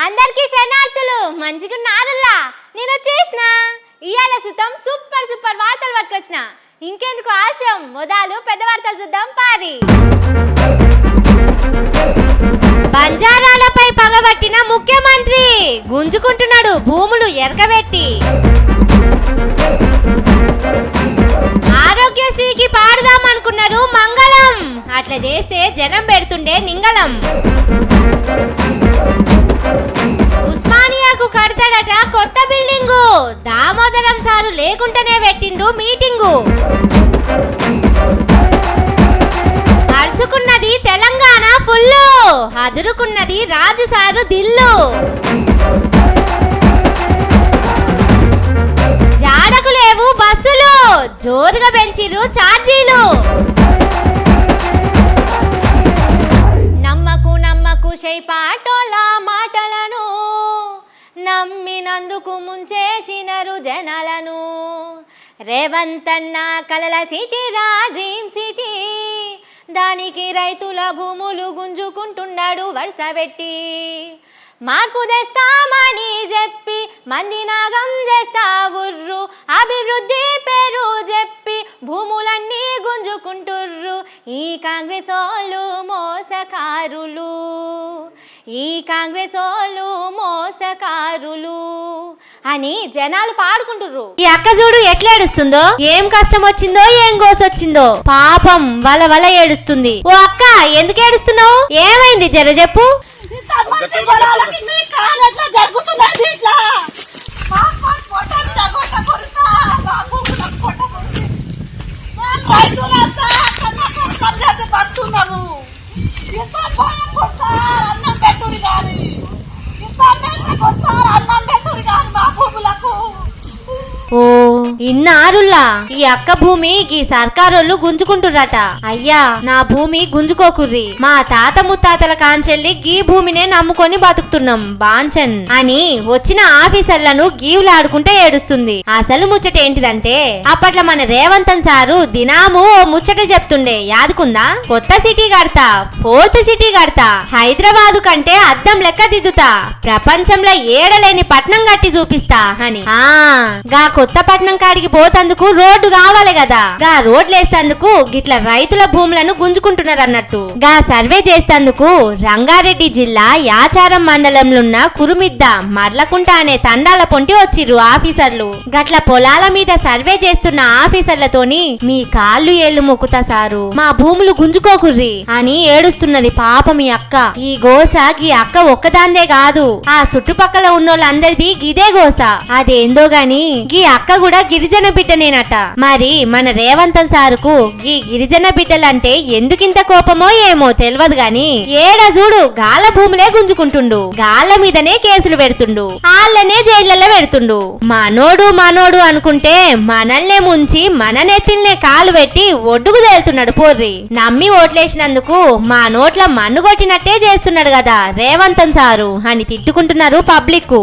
అందరికీ శనార్థులు మంచిగున్నారులా. నేను వచ్చేసిన ఇయాల సుతం సూపర్ సూపర్ వార్తలు పట్టుకొచ్చిన. ఇంకెందుకు ఆలస్యం, మొదలు పెద్ద వార్తలు చూద్దాం పారి. బంజారాలపై పగబట్టిన ముఖ్యమంత్రి గుంజుకుంటున్నాడు భూములు ఎరగబెట్టి. ఆరోగ్యశ్రీకి పాడుదామనుకున్నారు మంగళం, అట్లా చేస్తే జనం పెడుతుండే నింగళం. ఉస్మానియాకు కడతాడట కొత్త బిల్డింగు, దామోదరం సారు లేకుండానే పెట్టిండు మీటింగు. అరుసుకున్నది తెలంగాణ ఫుల్లు, అదురుకున్నది రాజు సారు దిల్లు. జాడకు లేవు బస్సులు, జోరుగా పెంచిర్రు ఛార్జీలు. నమ్మకు శైపాటోల మాటలను, నమ్మినందుకు ముంచేసినరు జనాలను. రేవంత్ అన్న కలల సిటీరా డ్రీమ్ సిటీ, దానికి రైతుల భూములు గుంజుకుంటున్నాడు వరుస పెట్టి. మార్పు తెస్తామని చెప్పి మంది నాగం చేస్తా ఉర్రు, అభివృద్ధి పేరు చెప్పి భూములన్నీ గుంజుకుంటుర్రు. ఈ కాంగ్రెస్ వాళ్ళు మోసకారులు, ఈ కాంగ్రెస్ వాళ్ళు మోసకారులు అని జనాలు పాడుకుంటుర్రు. ఈ అక్క చూడు ఎట్లా ఏడుస్తుందో, ఏం కష్టం వచ్చిందో ఏం గోసొచ్చిందో పాపం వల వల ఏడుస్తుంది. ఓ అక్క ఎందుకు ఏడుస్తున్నావు, ఏమైంది జర చెప్పు. ఓ ఇన్నారుల్లా ఈ అక్క భూమి ఈ సర్కారోళ్ళు గుంజుకుంటుర్రట. అయ్యా నా భూమి గుంజుకోకుర్రి, మా తాత ముత్తాతల కాంచెల్లి గీ భూమినే నమ్ముకొని బతుకుతున్నాం బాంచన్ అని వచ్చిన ఆఫీసర్లను గీవులాడుకుంటే ఏడుస్తుంది. అసలు ముచ్చట ఏంటిదంటే, అప్పట్లో మన రేవంతన్ సారు దినాము ఓ ముచ్చట చెప్తుండే యాదుకుందా. కొత్త సిటీ కడతా, 4th సిటీ కడతా, హైదరాబాదు కంటే అద్దం లెక్క దిద్దుతా, ప్రపంచంలో ఏడలేని పట్నం కట్టి చూపిస్తా అని. గా కొత్త పట్నం కాడికి పోతందుకు రోడ్డు కావాలి కదా, గా రోడ్లేస్తందుకు గిట్ల రైతుల భూములను గుంజుకుంటున్నారు అన్నట్టు. గా సర్వే చేస్తందుకు రంగారెడ్డి జిల్లా యాచారం మండలంలో ఉన్న కురుమిద్ద మర్లకుంట అనే తండాల పొంటి వచ్చిర్రు ఆఫీసర్లు. గట్ల పొలాల మీద సర్వే చేస్తున్న ఆఫీసర్లతోని మీ కాళ్ళు ఏళ్లు మొక్కుతా సారు, మా భూములు గుంజుకోకుర్రి అని ఏడుస్తున్నది పాపం ఈ అక్క. ఈ గోస గీ అక్క ఒక్కదాందే కాదు, ఆ చుట్టుపక్కల ఉన్నోళ్ళందరిది గిదే గోస. అదేందో గాని గీ అక్క కూడా గిరిజన బిడ్డనేనట. మరి మన రేవంతన్ సారుకు గీ గిరిజన బిడ్డలంటే ఎందుకింత కోపమో ఏమో తెలియదు గాని, ఏడ చూడు గాల భూములే గుంజుకుంటుండు, గాళ్ళ మీదనే కేసులు పెడుతుండు, ఆళ్ళనే జైళ్లలో పెడుతుండు. మనోడు అనుకుంటే మనల్నే ముంచి మన నెత్తిల్నే కాలు పెట్టి ఒడ్డుకు తేలుతున్నాడు పోర్రి. నమ్మి ఓట్లేసినందుకు మా నోట్ల మన్ను కొట్టినట్టే చేస్తున్నాడు కదా రేవంతన్ సారు అని తిట్టుకుంటున్నారు పబ్లిక్.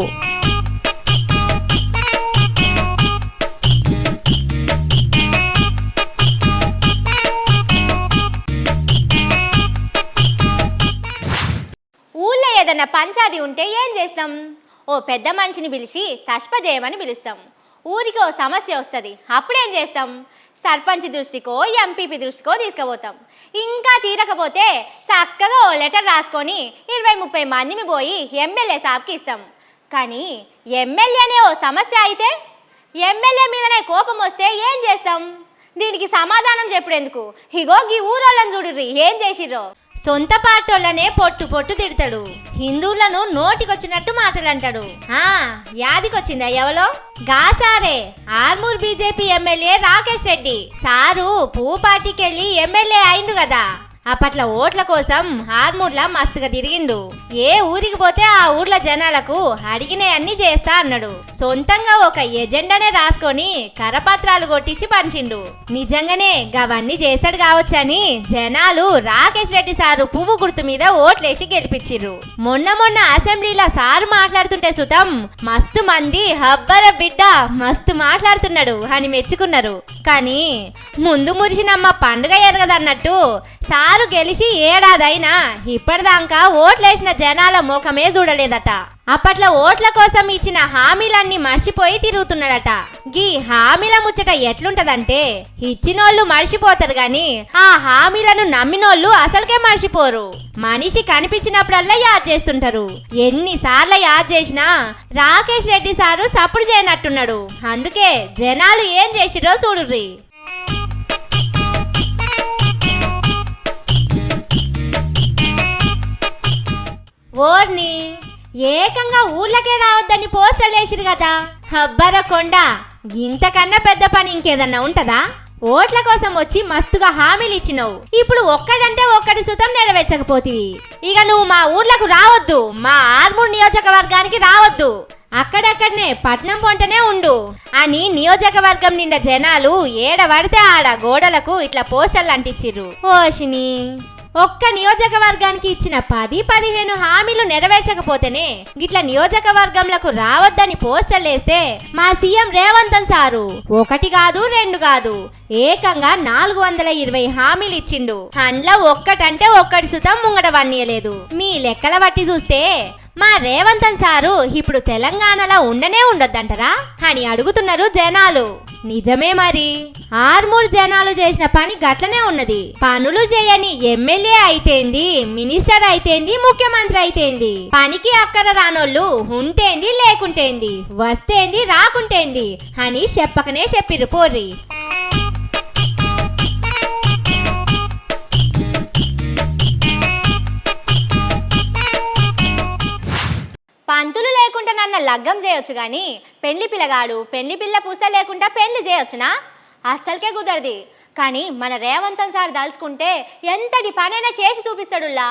ఊళ్ళో ఏదన్నా పంచాది ఉంటే ఏం చేస్తాం, ఓ పెద్ద మనిషిని పిలిచి తష్ప చేయమని పిలుస్తాం. ఊరికి ఓ సమస్య వస్తుంది, అప్పుడేం చేస్తాం, సర్పంచ్ దృష్టికో ఎంపీపీ దృష్టికో తీసుకుపోతాం. ఇంకా తీరకపోతే చక్కగా ఓ లెటర్ రాసుకొని 20-30 మందిని పోయి ఎమ్మెల్యే సాబ్కి ఇస్తాం. కానీ ఎమ్మెల్యేనే ఓ సమస్య అయితే, ఎమ్మెల్యే మీదనే కోపం వస్తే ఏం చేస్తాం, దీనికి సమాధానం చెప్పుడెందుకు. ఇగో గీ ఊరోళ్ళని చూడుర్రి ఏం చేసిర్రో. సొంత పార్టోళ్ళనే పొట్టు పొట్టు తిడతాడు, హిందువులను నోటికొచ్చినట్టు మాటలంటాడు. యాదికొచ్చిందా ఎవలో, గాసారే Armoor BJP MLA Rakesh Reddy sir పువ్వు పార్టీకెళ్ళి ఎమ్మెల్యే అయిండు కదా. అప్పట్లో ఓట్ల కోసం ఆర్మూర్లా మస్తుగా తిరిగిండు. ఏ ఊరికి పోతే ఆ ఊర్ల జనాలకు అడిగినవన్నీ చేస్తా అన్నాడు. సొంతంగా ఒక ఎజెండానే రాసుకొని కరపత్రాలు కొట్టించి పంచిండు. నిజంగానే గవన్నీ చేస్తాడు కావచ్చని జనాలు రాకేష్ రెడ్డి సారు పువ్వు గుర్తు మీద ఓట్లేసి గెలిపించిర్రు. మొన్న అసెంబ్లీలో సారు మాట్లాడుతుంటే సుతం మస్తు మంది హబ్బర బిడ్డ మస్తు మాట్లాడుతున్నాడు అని మెచ్చుకున్నారు. కానీ ముందు మురిసినమ్మ పండుగ ఎరగదన్నట్టు సారు సారు గెలిచి ఏడాదైనా ఇప్పటిదాకా ఓట్లేసిన జనాల ముఖమే చూడలేదట. అప్పట్లో ఓట్ల కోసం ఇచ్చిన హామీలన్నీ మర్చిపోయి తిరుగుతున్నాడట. గీ హామీల ముచ్చట ఎట్లుంటదంటే ఇచ్చినోళ్ళు మర్చిపోతారు గాని ఆ హామీలను నమ్మినోళ్ళు అసలుకే మర్చిపోరు. మనిషి కనిపించినప్పుడల్లా యాద్ చేస్తుంటారు. ఎన్నిసార్లు యాద్ చేసినా రాకేష్ రెడ్డి సారు సప్పుడు చేయనట్టున్నాడు. అందుకే జనాలు ఏం చేసిరో చూడుర్రి. ఓర్ని ఏకంగా ఊర్లకే రావద్దని పోస్టర్లు వేసిరు కదా. హబ్బర కొండ, ఇంతకన్నా పెద్ద పని ఇంకేదన్నా ఉంటదా? ఓట్ల కోసం వచ్చి మస్తుగా హామీలు ఇచ్చినావు. ఇప్పుడు ఒక్కడంటే ఒక్కడి సుతం నెరవేర్చకపోతివి. ఇక నువ్వు మా ఊర్లకు రావద్దు, మా ఆర్మూర్ నియోజకవర్గానికి రావద్దు, అక్కడక్కడనే పట్నం పొంటనే ఉండు అని నియోజకవర్గం నిండా జనాలు ఏడబడితే ఆడ గోడలకు ఇట్లా పోస్టర్లు అంటించిర్రు. ఓషిని, ఒక్క నియోజకవర్గానికి ఇచ్చిన 10-15 హామీలు నెరవేర్చకపోతేనే గిట్ల నియోజకవర్గంలకు రావద్దని పోస్టర్లు వేస్తే మా సీఎం రేవంత్ సారు ఒకటి కాదు రెండు కాదు ఏకంగా 420 హామీలు ఇచ్చిండు. అందులో ఒక్కటంటే ఒక్కటి సుతం ముంగట వన్నీయలేదు. మీ లెక్కల బట్టి చూస్తే మా రేవంత్ సారు ఇప్పుడు తెలంగాణలో ఉండనే ఉండొద్దంటారా అని అడుగుతున్నారు జనాలు. నిజమే మరి. ఆర్మూర్ జనాలు చేసిన పని గట్లనే ఉన్నది. పనులు చేయని ఎమ్మెల్యే అయితేంది, మినిస్టర్ అయితేంది, ముఖ్యమంత్రి అయితేంది, పనికి అక్కర రానోళ్ళు ఉంటేంది లేకుంటేంది, వస్తేంది రాకుంటేంది అని చెప్పకనే చెప్పిరు పోర్రి. పంతులు లేకుండా నన్ను లగ్గం చేయొచ్చు గాని పెళ్లి పిల్లగాడు పెళ్లి పిల్ల పూస లేకుండా పెళ్లి చేయొచ్చునా? అస్సలకే కుదరది. కానీ మన రేవంత్ సార్ దలుచుకుంటే ఎంతటి పనైనా చేసి చూపిస్తాడులా.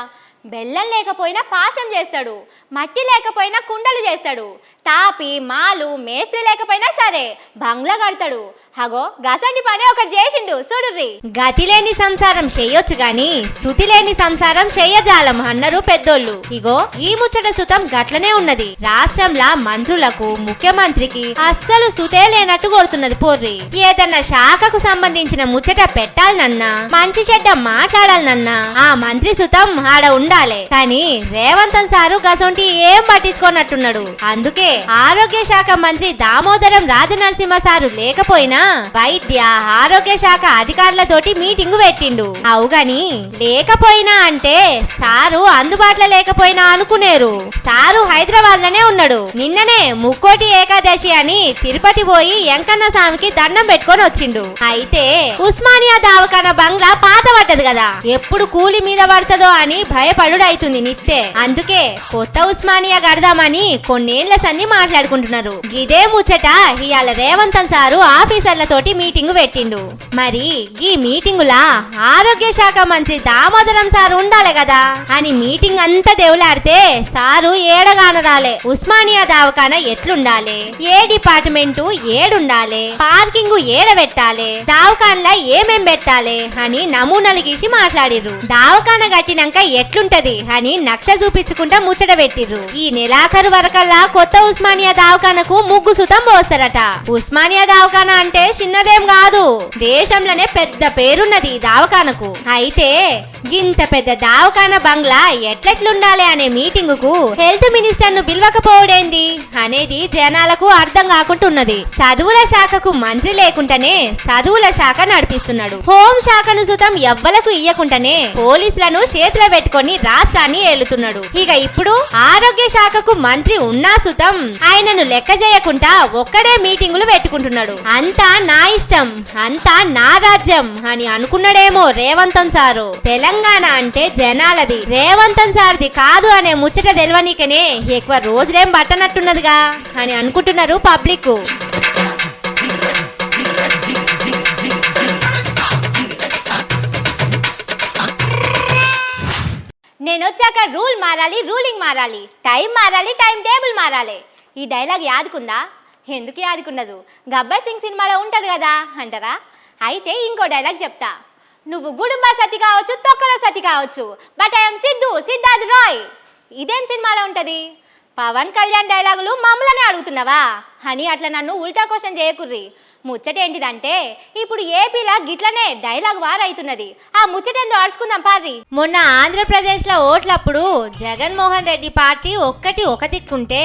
బెల్లం లేకపోయినా పాశం చేస్తాడు, మట్టి లేకపోయినా కుండలు చేస్తాడు, తాపి మాలు మేస్త్రి లేకపోయినా సరే బంగ్లా కడతాడు. హగో గసండి పని ఒకటి చేసిండు చూడుర్రి. గతి లేని సంసారం చెయ్యొచ్చు గాని శృతి లేని సంసారం చెయ్యజాలం అన్నారు పెద్దోళ్ళు. ఇగో ఈ ముచ్చట సుతం గట్లనే ఉన్నది. రాష్ట్రంలో మంత్రులకు ముఖ్యమంత్రికి అస్సలు సుతే లేనట్టు కొడుతున్నది పోర్రి. ఏదన్నా శాఖకు సంబంధించిన ముచ్చట పెట్టాలనన్నా మంచి చెడ్డ మాట్లాడాలనన్నా ఆ మంత్రి సుతం ఆడ ఉండాలి. కానీ రేవంత్ సారు గసంటి ఏం పట్టించుకోనట్టున్నాడు. అందుకే ఆరోగ్య శాఖ మంత్రి దామోదరం రాజనరసింహ సారు లేకపోయినా వైద్య ఆరోగ్య శాఖ అధికారులతోటి మీటింగు పెట్టిండు. అవుగాని లేకపోయినా అంటే సారు అందుబాటులో లేకపోయినా అనుకునేరు. సారు హైదరాబాద్ లోనే ఉన్నాడు. నిన్ననే ముక్కోటి ఏకాదశి అని తిరుపతి పోయి వెంకన్న స్వామికి దండం పెట్టుకొని వచ్చిండు. అయితే ఉస్మానియా దవాఖానా బంగ్లా పాత పడ్డది కదా, ఎప్పుడు కూలి మీద పడుతుందో అని భయపడుడు అవుతుంది నిత్తే. అందుకే కొత్త ఉస్మానియా కడదామని కొన్నేళ్ల సంది మాట్లాడుకుంటున్నారు. ఇదే ముచ్చట ఇవాళ రేవంత్ సారు ఆఫీసర్లతోటి మీటింగ్ పెట్టిండు. మరి ఈ మీటింగులా ఆరోగ్య శాఖ మంత్రి దామోదరం సారు ఉండాలి కదా అని మీటింగ్ అంతా దేవులాడితే సారు ఏడగానరాలే. ఉస్మానియా దవాఖానా ఎట్లుండాలి, ఏ డిపార్ట్మెంటు ఏడుండాలి, పార్కింగ్ ఏడ పెట్టాలి, దవాఖానలా ఏమేం పెట్టాలి అని నమూనాలు గీసి మాట్లాడిర్రు. దవాఖానా కట్టినాక ఎట్లుంటది అని నక్ష చూపించుకుంటా ముచ్చట పెట్టిర్రు. ఈ నెలాఖరు వరకల్లా కొత్త ఉస్మానియా దవాఖానకు ముగ్గు సుతం పోస్తారట. ఉస్మానియా దవాఖానా అంటే చిన్నదేం కాదు, దేశంలోనే పెద్ద పేరున్నది దవాఖానకు. అయితే ఇంత పెద్ద దవాఖానా బంగ్లా ఎట్లెట్లుండాలి అనే మీటింగ్ కు హెల్త్ మినిస్టర్ ను పిలవకపోవడేంది అనేది జనాలకు అర్థం కాకుంటున్నది. చదువుల శాఖకు మంత్రి లేకుండానే చదువుల శాఖ నడిపిస్తున్నాడు. హోం శాఖను సుతం ఎవ్వలకు ఇయ్యకుండానే పోలీసులను చేతిలో పెట్టుకొని రాష్ట్రాన్ని ఏలుతున్నాడు. ఇక ఇప్పుడు ఆరోగ్య శాఖకు మంత్రి ఉన్నా సుతం ఆయనను లెక్క చేయకుండా ఒక్కడే మీటింగులు పెట్టుకుంటున్నాడు. అంతా నా ఇష్టం, అంతా నా రాజ్యం అని అనుకున్నాడేమో రేవంత్ సారు. తెలంగాణ అంటే జనాలది, రేవంత్ సార్ది కాదు అనే ముచ్చట తెలవనీకనే ఎక్కువ రోజులేం పట్టనట్టున్నదిగా అని అనుకుంటున్నారు పబ్లిక్. నేను వచ్చాక రూల్ మారాలి, రూలింగ్ మారాలి, టైం మారాలి, టైం టేబుల్ మారాలి. ఈ డైలాగ్ యాదుకుందా? ఎందుకు యాదుకున్నదు? గబ్బర్ సింగ్ సినిమాలో ఉంటది కదా అంటారా? అయితే ఇంకో డైలాగ్ చెప్తా. నువ్వు గుడుంబ సతి కావచ్చు, తొక్కల సతి కావచ్చు, బట్ ఐఎమ్ సిద్ధార్థ్ రాయ్. ఇదేం సినిమాలో ఉంటది? పవన్ కళ్యాణ్ డైలాగులు మమ్మల్ని అడుగుతున్నావా అని అట్లా నన్ను ఉల్టా క్వశ్చన్ చేయకుర్రి. ముచ్చటేంటిదంటే ఇప్పుడు ఏపీలా గిట్లనే డైలాగ్ వార్ అవుతున్నది. ఆ ముచ్చటేందో అడుచుకుందాం పారి. మొన్న ఆంధ్రప్రదేశ్ లో ఓట్లప్పుడు జగన్మోహన్ రెడ్డి పార్టీ ఒక దిక్కుంటే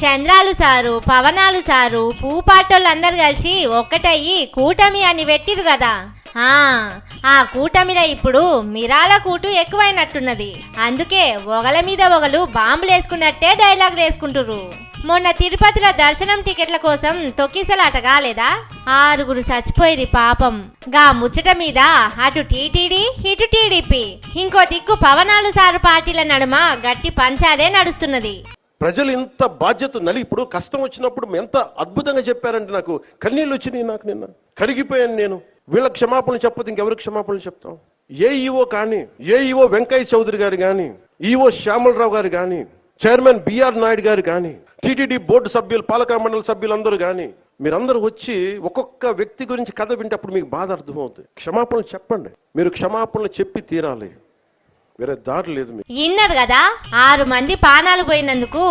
చంద్రాలు సారు, పవనాలు సారు, పూపాటోళ్ళందరూ కలిసి ఒక్కటయ్యి కూటమి అని పెట్టిరు కదా. ఆ కూటమిలో ఇప్పుడు మిరాల కూటు ఎక్కువైనట్టున్నది. అందుకే ఒకల మీద ఒకలు బాంబులు వేసుకున్నట్టే డైలాగ్ వేసుకుంటురు. మొన్న తిరుపతిలో దర్శనం టికెట్ల కోసం తొక్కిసలాట కాలేదా? 6 చచ్చిపోయిరి పాపం. గా ముచ్చట మీద అటు టీటీడీ ఇటు టీడీపీ ఇంకో దిక్కు పవనాలు సారు పార్టీల నడుమ గట్టి పంచాదే నడుస్తున్నది. ప్రజలు ఇంత బాధ్యత ఇప్పుడు కష్టం వచ్చినప్పుడు ఎంత అద్భుతంగా చెప్పారంటే నాకు కన్నీళ్ళు వచ్చినాయి. నాకు నిన్న కరిగిపోయాను నేను. వీళ్ళ క్షమాపణలు చెప్పదు ఇంకెవరికి క్షమాపణలు చెప్తాం? ఏఈఓ కానీ, ఏఈఓ వెంకయ్య చౌదరి గారు కానీ, ఈఓ శ్యామలరావు గారు కానీ, చైర్మన్ బిఆర్ నాయుడు గారు కానీ, టీటీడీ బోర్డు సభ్యులు, పాలక మండలి సభ్యులందరూ కానీ, మీరందరూ వచ్చి ఒక్కొక్క వ్యక్తి గురించి కథ వింటప్పుడు మీకు బాధ అర్థమవుతుంది. క్షమాపణలు చెప్పండి. మీరు క్షమాపణలు చెప్పి తీరాలి. వేరే దారి లేదు. ఇన్నారు కదా 6 మంది పానాలు పోయినందుకు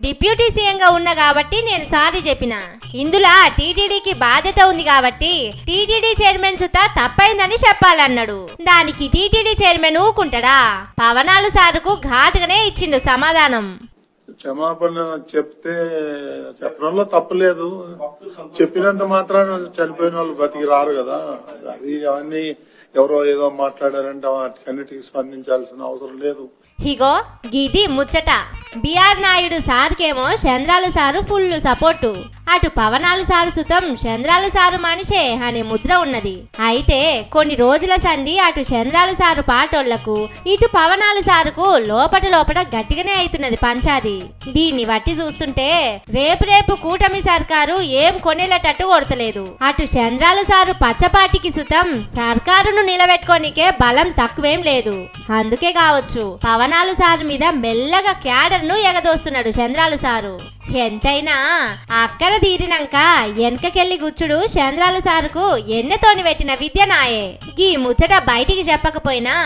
డిప్యూటీ సీఎంగా ఉన్నా కాబట్టి నేను సారీ చెప్పిన. ఇందులో టీటీడీకి బాధ్యత ఉంది కాబట్టి టీటీడీ చైర్మన్ సుత తప్పైందని చెప్పాలన్నాడు. దానికి టీటీడీ చైర్మన్ ఊకుంటాడా? పవనాలు సారుకు ఘాటుగానే ఇచ్చిండు సమాధానం. క్షమాపణ చెప్తే చెప్పడంలో తప్పులేదు. చెప్పినంత మాత్రాన చనిపోయిన వాళ్ళు బతికి రారు కదా. అది అవన్నీ ఎవరో ఏదో మాట్లాడారంటే వాటికన్నిటికీ స్పందించాల్సిన అవసరం లేదు. ఇగో గిది ముచ్చట. బిఆర్ నాయుడు సార్కేమో చంద్రాలు సారు ఫుల్ సపోర్టు. అటు పవనాలు సారు సుతం చంద్రాలు సారు మనిషే అనే ముద్ర ఉన్నది. అయితే కొన్ని రోజుల సంధి అటు చంద్రాలు సారు పాటోళ్లకు ఇటు పవనాలు సారుకు లోపట గట్టిగానే అవుతున్నది పంచాది. దీన్ని బట్టి చూస్తుంటే రేపు కూటమి సర్కారు ఏం కొనేటట్టు కొడతలేదు. అటు చంద్రాలు సారు పచ్చపాటికి సుతం సర్కారును నిలబెట్టుకోనికే బలం తక్కువేం లేదు. అందుకే కావచ్చు పవనాలు సారు మీద మెల్లగా క్యాడర్ను ఎగదోస్తున్నాడు చంద్రాలు సారు. ఎంతైనా అక్కడ తీరినాక వెనకకెళ్ళి గుచ్చుడు చంద్రాలు సారుకు ఎన్నతోని పెట్టిన విద్య నాయే. ఈ ముచ్చట బయటికి చెప్పకపోయినా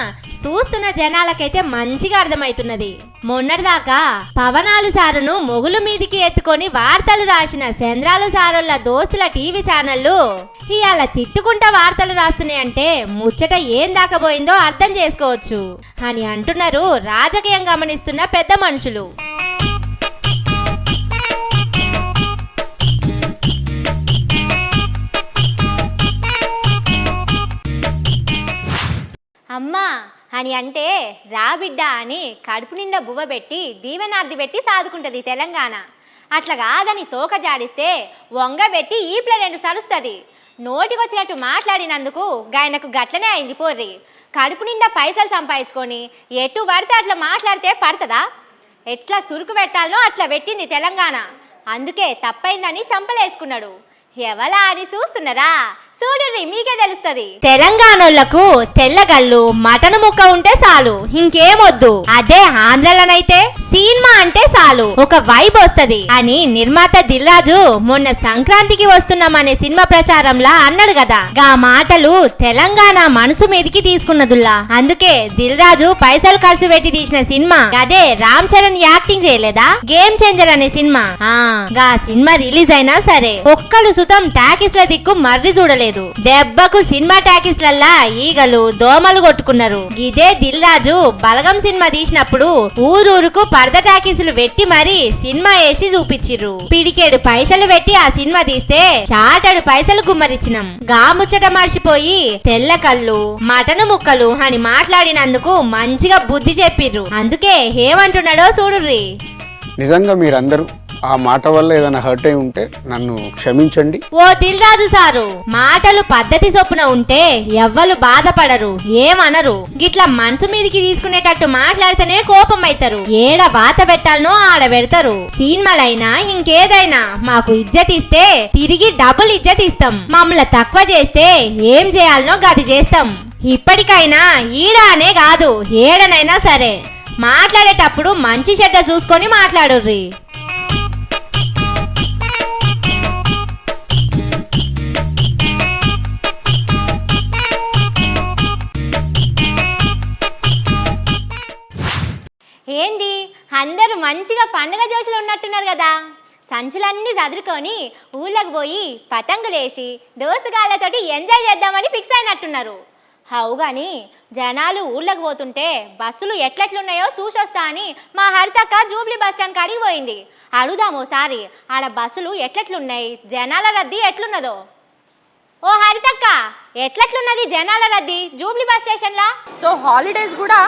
చూస్తున్న జనాలకైతే మంచిగా అర్థమైతున్నది. మొన్నటిదాకా పవనాలు సారును మొగులు మీదికి ఎత్తుకొని వార్తలు రాసిన చంద్రాలు సారుల దోస్తుల టీవీ ఛానళ్లు ఇవాళ తిట్టుకుంటా వార్తలు రాస్తున్నాయంటే ముచ్చట ఏం దాకపోయిందో అర్థం చేసుకోవచ్చు అని అంటున్నారు రాజకీయం గమనిస్తున్న పెద్ద మనుషులు. అమ్మా అని అంటే రాబిడ్డ అని కడుపు నిండా బువ్వ పెట్టి దీవెనార్ది పెట్టి సాదుకుంటది తెలంగాణ. అట్లా కాదని తోక జాడిస్తే వంగబెట్టి ఈప్ల 2 సరుస్తుంది. నోటికొచ్చినట్టు మాట్లాడినందుకు గాయనకు గట్లనే అయింది పోర్రి. కడుపు నిండా పైసలు సంపాదించుకొని ఎటు పడితే అట్లా మాట్లాడితే పడుతుందా? ఎట్లా సురుకు పెట్టాలనో అట్లా పెట్టింది తెలంగాణ. అందుకే తప్పైందని చంపలేసుకున్నాడు. ఎవలా అని చూస్తున్నారా? చూడుర్రి మీకే తెలుస్తుంది. తెలంగాణోళ్లకు తెల్లగల్లు మటన్ ముక్క ఉంటే చాలు, ఇంకేమొద్దు. అదే ఆంధ్రలోనైతే సినిమా అంటే చాలు, ఒక వైబ్ వస్తది అని నిర్మాత దిల్ రాజు మొన్న సంక్రాంతికి వస్తున్నామనే సినిమా ప్రచారంలా అన్నాడు కదా. గా మాటలు తెలంగాణ మనసు మీదికి తీసుకున్నదుల్లా. అందుకే దిల్ రాజు పైసలు ఖర్చు పెట్టి తీసిన సినిమా అదే. రామ్ చరణ్ యాక్టింగ్ చేయలేదా గేమ్ చేంజర్ అనే సినిమా? గా సినిమా రిలీజ్ అయినా సరే ఒక్కలు సుతం టాకీస్ల దిక్కు మర్రి చూడలేదు. దెబ్బకు సినిమా టాకీస్లల్లా ఈగలు దోమలు కొట్టుకున్నారు. ఇదే దిల్ రాజు బలగం సినిమా తీసినప్పుడు ఊరూరుకు పర్ద టాకీసులు పెట్టి మరి సినిమా వేసి చూపించిర్రు. పిడికేడు పైసలు పెట్టి ఆ సినిమా తీస్తే చాటడు పైసలు గుమ్మరిచ్చినాం. గాముచ్చట మర్చిపోయి తెల్ల కళ్ళు మటను ముక్కలు అని మాట్లాడినందుకు మంచిగా బుద్ధి చెప్పిర్రు. అందుకే ఏమంటున్నాడో చూడుర్రి. నిజంగా మీరందరూ ఆ మాట వల్ల ఏదైనా హర్ట్ అయి ఉంటే నన్ను క్షమించండి. ఓ దిల్ రాజు సారు, మాటలు పద్ధతి చొప్పున ఉంటే ఎవ్వరు బాధపడరు, ఏమనరు. గిట్లా మనసు మీదికి తీసుకునేటట్టు మాట్లాడితేనే కోపం అవుతారు. ఏడ వాత పెట్టాలనో ఆడ పెడతారు. సినిమాలైనా ఇంకేదైనా మాకు ఇజ్జత్ ఇస్తే తిరిగి డబుల్ ఇజ్జత్ ఇస్తాం. మమ్మల్ని తక్కువ చేస్తే ఏం చేయాలనో గది చేస్తాం. ఇప్పటికైనా ఈడ అనే కాదు ఏడనైనా సరే మాట్లాడేటప్పుడు మంచి చెడ్డ చూసుకొని మాట్లాడుర్రి. ఏంది అందరూ మంచిగా పండుగ జోషులు ఉన్నట్టున్నారు కదా. సంచులన్నీ చదురుకొని ఊళ్ళకి పోయి పతంగులేసి దోస్తుగాళ్ళతోటి ఎంజాయ్ చేద్దామని ఫిక్స్ అయినట్టున్నారు. హవు గాని జనాలు ఊళ్ళకి పోతుంటే బస్సులు ఎట్లెట్లున్నాయో చూసొస్తా అని మా హరితక్క జూబ్లీ బస్ స్టాండ్ కాడికి పోయింది. అడుగుదాం ఓసారి ఆడ బస్సులు ఎట్లెట్లున్నాయి, జనాల రద్దీ ఎట్లున్నదో. ఓ హరితక్క, ఎట్లెట్లున్నది జనాల రద్దీ జూబ్లీ బస్ స్టేషన్లా? సో హాలిడేస్ కూడా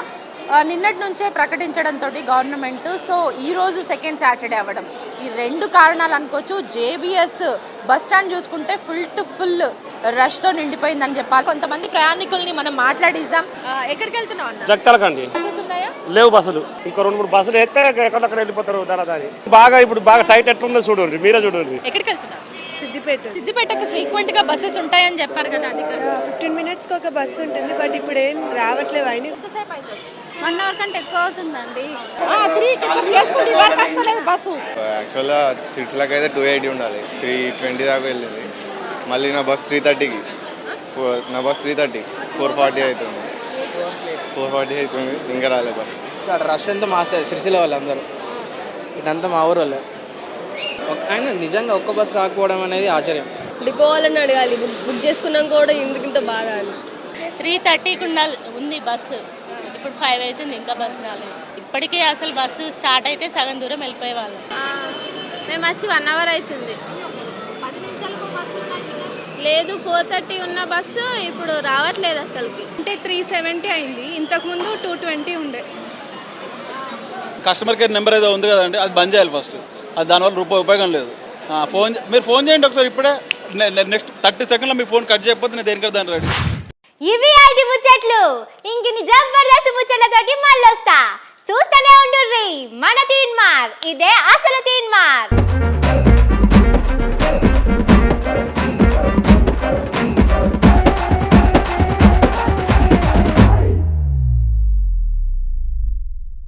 నిన్నటి నుంచే ప్రకటించడంతో గవర్నమెంట్ సో ఈరోజు సెకండ్ సాటర్డే అవ్వడం, ఈ రెండు కారణాలు అనుకోవచ్చు. జేబీఎస్ బస్ స్టాండ్ చూసుకుంటే ఫుల్ టు ఫుల్ రష్తో నిండిపోయిందని చెప్పాలి. కొంతమంది ప్రయాణికుల్ని మనం మాట్లాడిద్దాం. ఎక్కడికి వెళ్తున్నాం అన్న? జగతలకండి. ఉన్నాయా? లేవు బస్సులు, ఇంకో 2-3 బస్సులు ఎత్తే ఎక్కడక్కడ వెళ్ళిపోతారు దాని. బాగా ఇప్పుడు బాగా టైట్ ఎట్లుందో చూడండి, మీరే చూడండి. ఎక్కడికి వెళ్తున్నాం? సిద్దిపేటకి ఫ్రీక్వెంట్ గా బస్సెస్ ఉంటాయని చెప్పారు కదా అధికారులు. 15 minutes కి ఒక బస్సు ఉంటుంది, బట్ ఇప్పుడు ఏం రావట్లేవు. అయినా 1 hour కంటే ఎక్కువ అవుతుందండి. 3 చేసుకుంటే ఇవరకు వస్తలేదు బస్సు. యాక్చువల్గా సిరిసిల్లకి అయితే 280 ఉండాలి, 320 దాకా వెళ్ళింది. మళ్ళీ నా బస్ 330కి, నా బస్ 330, 440 అవుతుంది, 440 అవుతుంది, ఇంకా రాలేదు బస్. రష్ అంతా మాస్తారు సిరిసిల్ల వాళ్ళందరూ, ఇదంతా మా ఊరు వాళ్ళే. ఆయన నిజంగా ఒక్క బస్ రాకపోవడం అనేది ఆశ్చర్యం. డిపో వాళ్ళని అడగాలి, బుక్ చేసుకున్నాక కూడా ఎందుకు ఇంత బాధ అని. 3:30కి ఉంది బస్సు, ఇప్పుడు 5 అవుతుంది, ఇంకా బస్సు రాలేదు. ఇప్పటికీ అసలు బస్సు స్టార్ట్ అయితే సగం దూరం వెళ్ళిపోయే వాళ్ళం. మేము వచ్చి 1 hour అవుతుంది. లేదు, 4:30 ఉన్న బస్సు ఇప్పుడు రావట్లేదు అసలుకి. అంటే 370 అయింది, ఇంతకుముందు 220 ఉండే. కస్టమర్ కేర్ నెంబర్ ఏదో ఉంది కదండి, అది బంద్ చేయాలి ఫస్ట్. అది దానివల్ల ఉపయోగం లేదు. మీరు ఫోన్ చేయండి ఒకసారి, ఇప్పుడే నెక్స్ట్ 30 సెకండ్లో మీ ఫోన్ కట్ చేయకపోతే నేను దేనికైనా దాన్ని రెడీ. ఇవి ఐదు ముచ్చట్లు. ఇంకిని జబర్దస్త్ ముచ్చట్లతోటి మళ్ళొస్తా. చూస్తూనే ఉండుర్రి మన తీన్మార్. ఇదే అసలు తీన్మార్.